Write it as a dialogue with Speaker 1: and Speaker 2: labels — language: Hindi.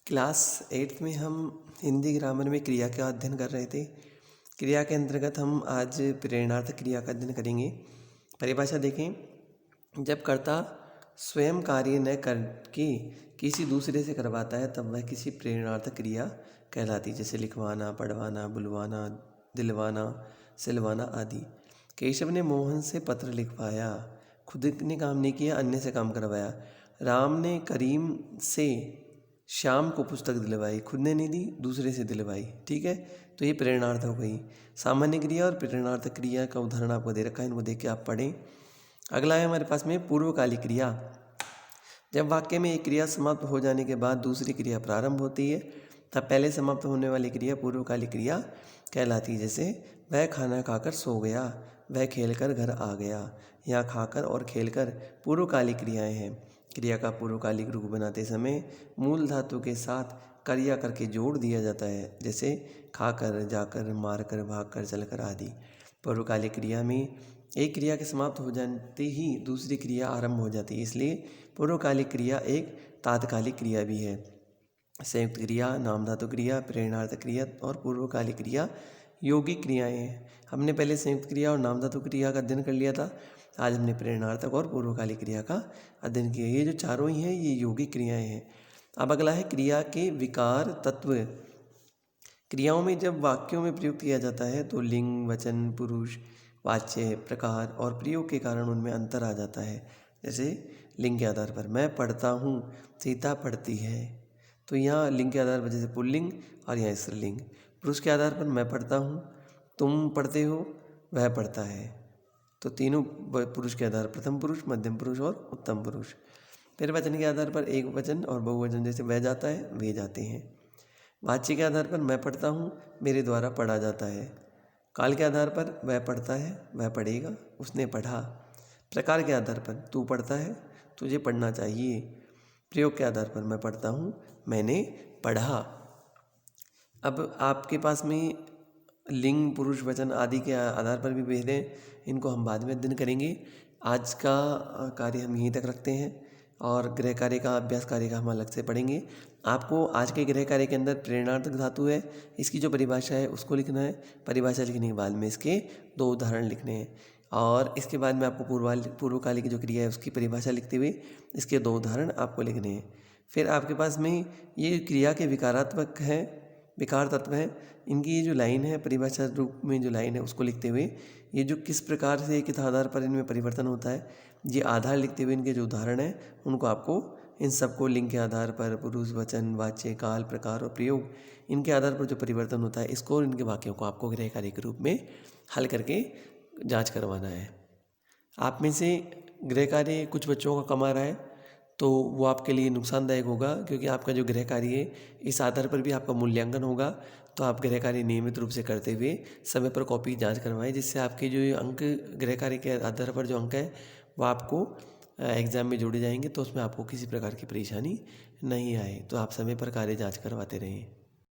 Speaker 1: क्लास 8th में हम हिंदी ग्रामर में क्रिया का अध्ययन कर रहे थे। क्रिया के अंतर्गत हम आज प्रेरणार्थक क्रिया का अध्ययन करेंगे। परिभाषा देखें, जब कर्ता स्वयं कार्य न करके किसी दूसरे से करवाता है तब वह किसी प्रेरणार्थक क्रिया कहलाती है, जैसे लिखवाना, पढ़वाना, बुलवाना, दिलवाना, सिलवाना आदि। केशव ने मोहन से पत्र लिखवाया, खुद ने काम नहीं किया, अन्य से काम करवाया। राम ने करीम से श्याम को पुस्तक दिलवाई, खुद ने नहीं दी, दूसरे से दिलवाई। ठीक है, तो ये प्रेरणार्थ हो गई। सामान्य क्रिया और प्रेरणार्थक क्रिया का उदाहरण आपको दे रखा है, इनको देख के आप पढ़ें। अगला है हमारे पास में पूर्वकालिक क्रिया। जब वाक्य में एक क्रिया समाप्त हो जाने के बाद दूसरी क्रिया प्रारंभ होती है तब पहले समाप्त होने वाली क्रिया पूर्वकालिक क्रिया कहलाती है। जैसे वह खाना खाकर सो गया, वह खेलकर घर आ गया। यहाँ खाकर और खेलकर पूर्वकालिक क्रियाएं हैं। क्रिया का पूर्वकालिक रूप बनाते समय मूल धातु के साथ क्रिया करके जोड़ दिया जाता है, जैसे खाकर, जाकर, मारकर, भागकर, चलकर आदि। पूर्वकालिक क्रिया में एक क्रिया के समाप्त हो जाते ही दूसरी क्रिया आरंभ हो जाती है, इसलिए पूर्वकालिक क्रिया एक तात्कालिक क्रिया भी है। संयुक्त क्रिया, नाम धातु क्रिया, प्रेरणार्थक क्रिया और पूर्वकालिक क्रिया यौगिक क्रियाएं हैं। हमने पहले संयुक्त क्रिया और नाम धातु क्रिया का अध्ययन कर लिया था। आज हमने प्रेरणार्थक और पूर्वकालिक क्रिया का अध्ययन किया। ये जो चारों ही हैं ये यौगिक क्रियाएं हैं। अब अगला है क्रिया के विकार तत्व। क्रियाओं में जब वाक्यों में प्रयोग किया जाता है तो लिंग, वचन, पुरुष, वाच्य, प्रकार और प्रयोग के कारण उनमें अंतर आ जाता है। जैसे लिंग के आधार पर मैं पढ़ता हूँ, सीता पढ़ती है, तो यहाँ लिंग के आधार पर जैसे पुल्लिंग और यहाँ स्त्रीलिंग। पुरुष के आधार पर मैं पढ़ता हूँ, तुम पढ़ते हो, वह पढ़ता है, तो तीनों पुरुष के आधार, प्रथम पुरुष, मध्यम पुरुष और उत्तम पुरुष। फिर वचन के आधार पर एक वचन और बहुवचन, जैसे वह जाता है, वे जाते हैं। वाच्य के आधार पर मैं पढ़ता हूँ, मेरे द्वारा पढ़ा जाता है। काल के आधार पर वह पढ़ता है, वह पढ़ेगा, उसने पढ़ा। प्रकार के आधार पर तू पढ़ता है, तुझे पढ़ना चाहिए। प्रयोग के आधार पर मैं पढ़ता हूँ, मैंने पढ़ा। अब आपके पास में लिंग, पुरुष, वचन आदि के आधार पर भी भेद हैं, इनको हम बाद में अध्ययन करेंगे। आज का कार्य हम यहीं तक रखते हैं और गृह कार्य का, अभ्यास कार्य का हम अलग से पढ़ेंगे। आपको आज के गृह कार्य के अंदर प्रेरणार्थक धातु है, इसकी जो परिभाषा है उसको लिखना है। परिभाषा लिखने के बाद में इसके 2 उदाहरण लिखने हैं और इसके बाद में आपको पूर्वकालिक जो क्रिया है उसकी परिभाषा लिखते हुए इसके 2 उदाहरण आपको लिखने हैं। फिर आपके पास में ये क्रिया के विकारात्मक हैं, विकार तत्व हैं, इनकी ये जो लाइन है, परिभाषा रूप में जो लाइन है उसको लिखते हुए ये जो किस प्रकार से किस आधार पर इनमें परिवर्तन होता है, ये आधार लिखते हुए इनके जो उदाहरण हैं उनको आपको इन सबको लिंग के आधार पर पुरुष, वचन, वाच्य, काल, प्रकार और प्रयोग, इनके आधार पर जो परिवर्तन होता है इसको और इनके वाक्यों को आपको गृह कार्य के रूप में हल करके जांच करवाना है। आप में से गृह कार्य कुछ बच्चों का कम आ रहा है तो वो आपके लिए नुकसानदायक होगा, क्योंकि आपका जो गृह कार्य है इस आधार पर भी आपका मूल्यांकन होगा। तो आप गृह कार्य नियमित रूप से करते हुए समय पर कॉपी जांच करवाएं, जिससे आपके जो अंक गृह कार्य के आधार पर जो अंक है वो आपको एग्ज़ाम में जोड़े जाएंगे, तो उसमें आपको किसी प्रकार की परेशानी नहीं आए। तो आप समय पर कार्य जांच करवाते रहें।